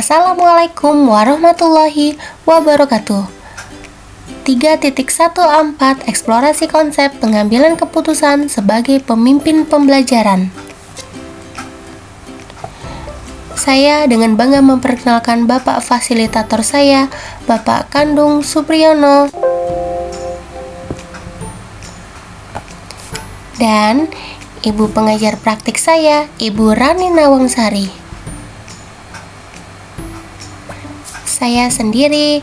Assalamualaikum warahmatullahi wabarakatuh. 3.14 Eksplorasi konsep pengambilan keputusan sebagai pemimpin pembelajaran. Saya dengan bangga memperkenalkan Bapak Fasilitator saya, Bapak Kandung Supriyono, dan Ibu pengajar praktik saya, Ibu Rani Nawangsari. Saya sendiri,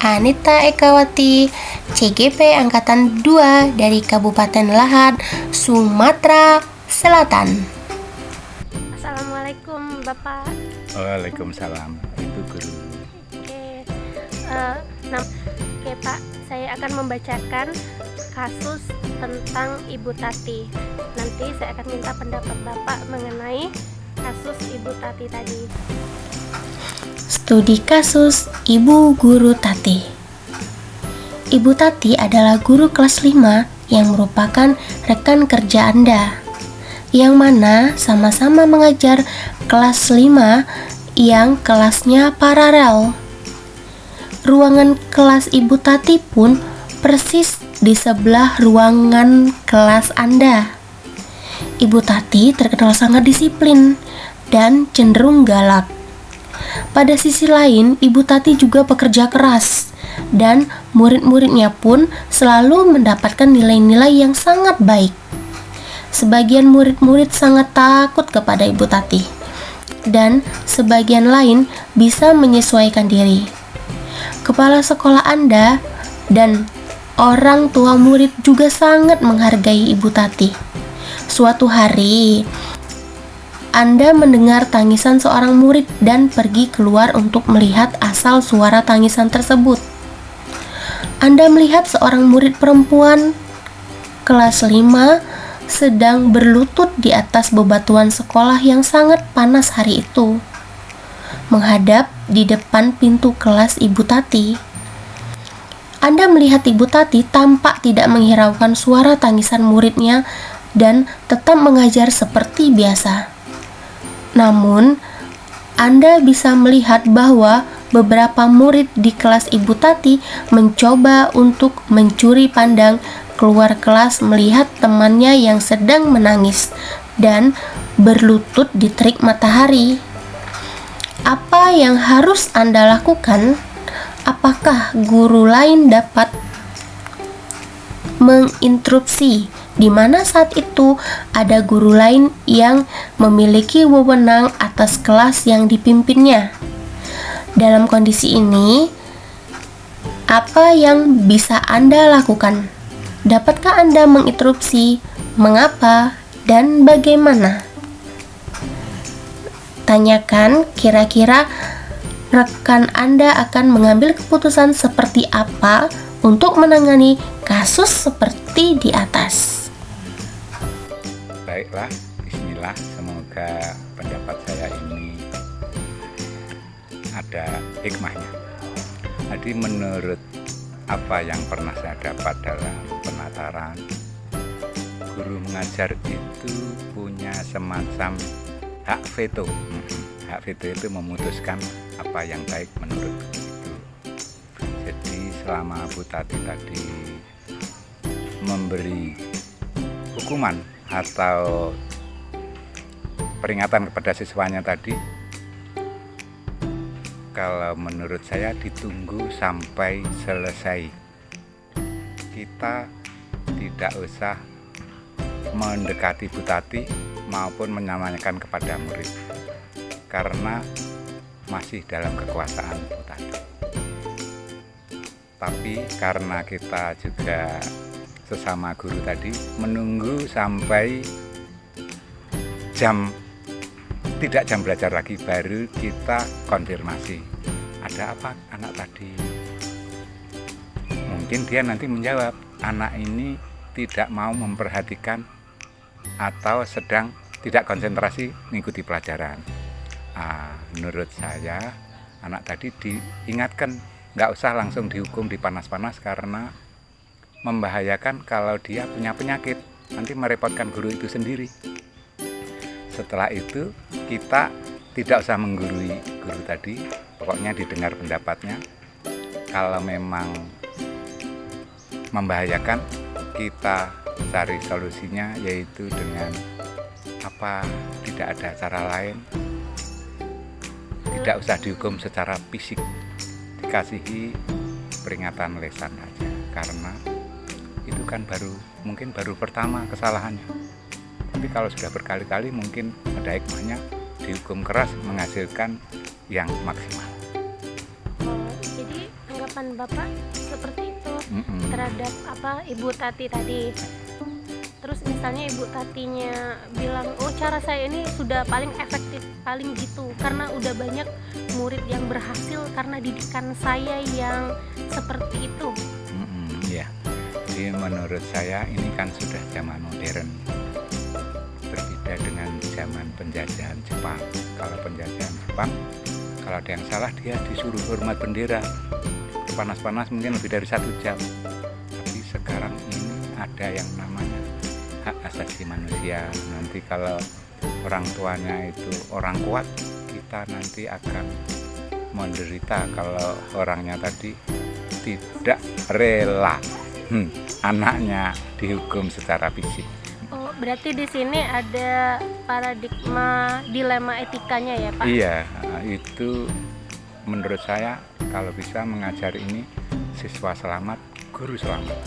Anita Ekawati, CGP Angkatan 2 dari Kabupaten Lahad, Sumatera Selatan. Assalamualaikum Bapak. Waalaikumsalam Ibu Guru. Oke Pak, saya akan membacakan kasus tentang Ibu Tati. Nanti saya akan minta pendapat Bapak mengenai kasus Ibu Tati tadi. Studi kasus Ibu Guru Tati. Ibu Tati adalah guru kelas 5 yang merupakan rekan kerja Anda, yang mana sama-sama mengajar kelas 5 yang kelasnya paralel. Ruangan kelas Ibu Tati pun persis di sebelah ruangan kelas Anda. Ibu Tati terkenal sangat disiplin dan cenderung galak. Pada sisi lain, Ibu Tati juga pekerja keras, dan murid-muridnya pun selalu mendapatkan nilai-nilai yang sangat baik. Sebagian murid-murid sangat takut kepada Ibu Tati, dan sebagian lain bisa menyesuaikan diri. Kepala sekolah Anda dan orang tua murid juga sangat menghargai Ibu Tati. Suatu hari, Anda mendengar tangisan seorang murid dan pergi keluar untuk melihat asal suara tangisan tersebut. Anda melihat seorang murid perempuan kelas 5 sedang berlutut di atas bebatuan sekolah yang sangat panas hari itu, menghadap di depan pintu kelas Ibu Tati. Anda melihat Ibu Tati tampak tidak menghiraukan suara tangisan muridnya dan tetap mengajar seperti biasa. Namun, Anda bisa melihat bahwa beberapa murid di kelas Ibu Tati mencoba untuk mencuri pandang keluar kelas melihat temannya yang sedang menangis dan berlutut di terik matahari. Apa yang harus Anda lakukan? Apakah guru lain dapat menginterupsi di mana saat itu ada guru lain yang memiliki wewenang atas kelas yang dipimpinnya? Dalam kondisi ini, apa yang bisa Anda lakukan? Dapatkah Anda menginterupsi? Mengapa dan bagaimana? Tanyakan kira-kira rekan Anda akan mengambil keputusan seperti apa untuk menangani kasus seperti di atas. Baiklah, bismillah, semoga pendapat saya ini ada hikmahnya. Jadi menurut apa yang pernah saya dapat dalam penataran, guru mengajar itu punya semacam hak veto. Hak veto itu memutuskan apa yang baik menurut itu. Jadi selama Bu Tati tadi memberi hukuman atau peringatan kepada siswanya tadi, kalau menurut saya ditunggu sampai selesai. Kita tidak usah mendekati Bu Tati maupun menyampaikan kepada murid, karena masih dalam kekuasaan Bu Tati. Tapi karena kita juga sesama guru tadi menunggu sampai tidak jam belajar lagi, baru kita konfirmasi ada apa anak tadi. Mungkin dia nanti menjawab anak ini tidak mau memperhatikan atau sedang tidak konsentrasi mengikuti pelajaran. Menurut saya anak tadi diingatkan nggak usah langsung dihukum dipanas-panas, karena membahayakan kalau dia punya penyakit, nanti merepotkan guru itu sendiri. Setelah itu kita tidak usah menggurui guru tadi, pokoknya didengar pendapatnya. Kalau memang membahayakan, kita cari solusinya, yaitu dengan tidak ada cara lain, tidak usah dihukum secara fisik, dikasihi peringatan lesan aja, karena itu kan mungkin baru pertama kesalahannya. Tapi kalau sudah berkali-kali, mungkin ada hikmahnya, dihukum keras menghasilkan yang maksimal. Jadi anggapan Bapak seperti itu terhadap Ibu Tati tadi. Terus misalnya Ibu Tatinya bilang, oh cara saya ini sudah paling efektif, paling gitu, karena udah banyak murid yang berhasil karena didikan saya yang seperti itu. Ya, jadi menurut saya ini kan sudah zaman modern, berbeda dengan zaman penjajahan Jepang. Kalau penjajahan Jepang, kalau ada yang salah dia disuruh hormat bendera, panas-panas mungkin lebih dari 1 jam. Tapi sekarang ini ada yang namanya hak asasi manusia. Nanti kalau orang tuanya itu orang kuat, kita nanti akan menderita kalau orangnya tadi tidak rela anaknya dihukum secara fisik. Oh, berarti di sini ada paradigma dilema etikanya ya, Pak? Iya, itu menurut saya kalau bisa mengajar ini, siswa selamat, guru selamat.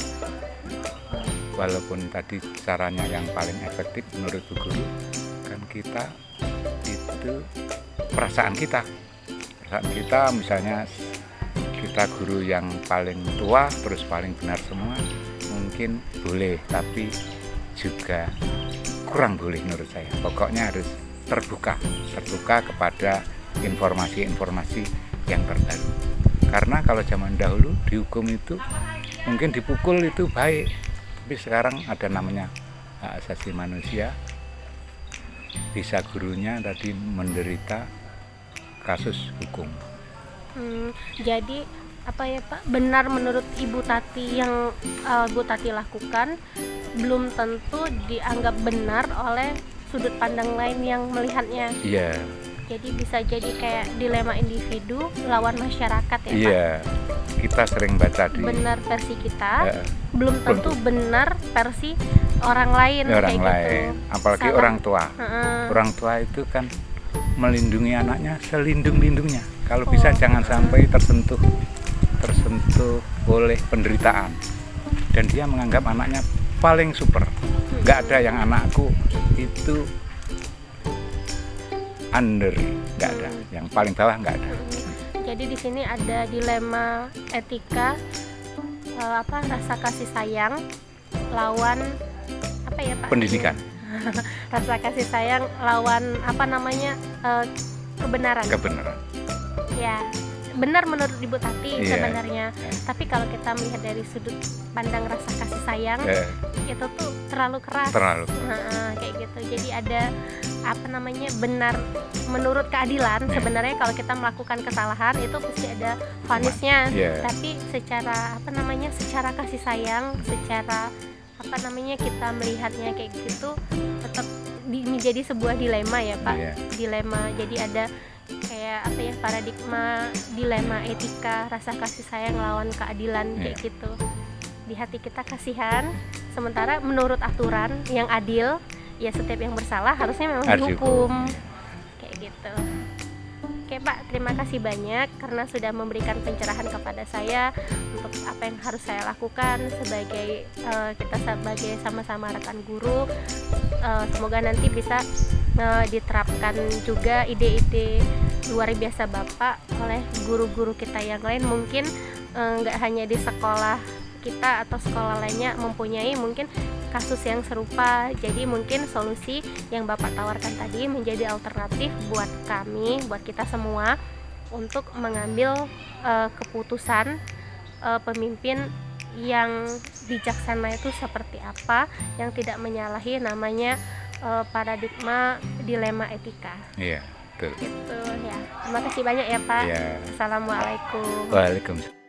Walaupun tadi caranya yang paling efektif menurut Bu Guru, kan kita itu perasaan kita misalnya kita guru yang paling tua terus paling benar semua, mungkin boleh, tapi juga kurang boleh menurut saya. Pokoknya harus terbuka kepada informasi-informasi yang terbaru. Karena kalau zaman dahulu dihukum itu mungkin dipukul itu baik, tapi sekarang ada namanya hak asasi manusia, bisa gurunya tadi menderita kasus hukum. Jadi Pak, benar menurut Ibu Tati yang Bu Tati lakukan belum tentu dianggap benar oleh sudut pandang lain yang melihatnya. Iya. Jadi bisa jadi kayak dilema individu lawan masyarakat ya, Pak? Iya, kita sering baca di benar versi kita, belum tentu benar versi orang lain. Gitu. Apalagi orang tua. Orang tua itu kan melindungi anaknya selindung-lindungnya. Kalau bisa jangan sampai tersentuh oleh penderitaan. Dan dia menganggap anaknya paling super. Nggak ada yang anakku itu under, nggak ada. Yang paling bawah nggak ada. Jadi di sini ada dilema etika, rasa kasih sayang lawan Pak? Pendidikan. Rasa kasih sayang lawan kebenaran. Ya, benar menurut Ibu Tati sebenarnya. Tapi kalau kita melihat dari sudut pandang rasa kasih sayang, itu tuh terlalu keras. Kayak gitu. Jadi ada benar menurut keadilan. Sebenarnya kalau kita melakukan kesalahan itu pasti ada vonisnya. Tapi secara secara kasih sayang, secara kita melihatnya kayak gitu, tetap menjadi sebuah dilema ya, Pak. Dilema. Jadi ada kayak paradigma dilema etika, rasa kasih sayang lawan keadilan kayak gitu. Di hati kita kasihan, sementara menurut aturan yang adil, ya setiap yang bersalah harusnya memang dihukum. Kayak gitu. Oke, Pak, terima kasih banyak karena sudah memberikan pencerahan kepada saya untuk apa yang harus saya lakukan sebagai kita sebagai sama-sama rekan guru. Semoga nanti bisa diterapkan juga ide-ide luar biasa Bapak oleh guru-guru kita yang lain. Mungkin nggak hanya di sekolah kita atau sekolah lainnya mempunyai mungkin kasus yang serupa. Jadi mungkin solusi yang Bapak tawarkan tadi menjadi alternatif buat kami, buat kita semua untuk mengambil keputusan pemimpin yang bijaksana itu seperti apa, yang tidak menyalahi namanya paradigma dilema etika. Iya, betul. Gitu ya. Terima kasih banyak ya, Pak. Assalamualaikum. Waalaikumsalam.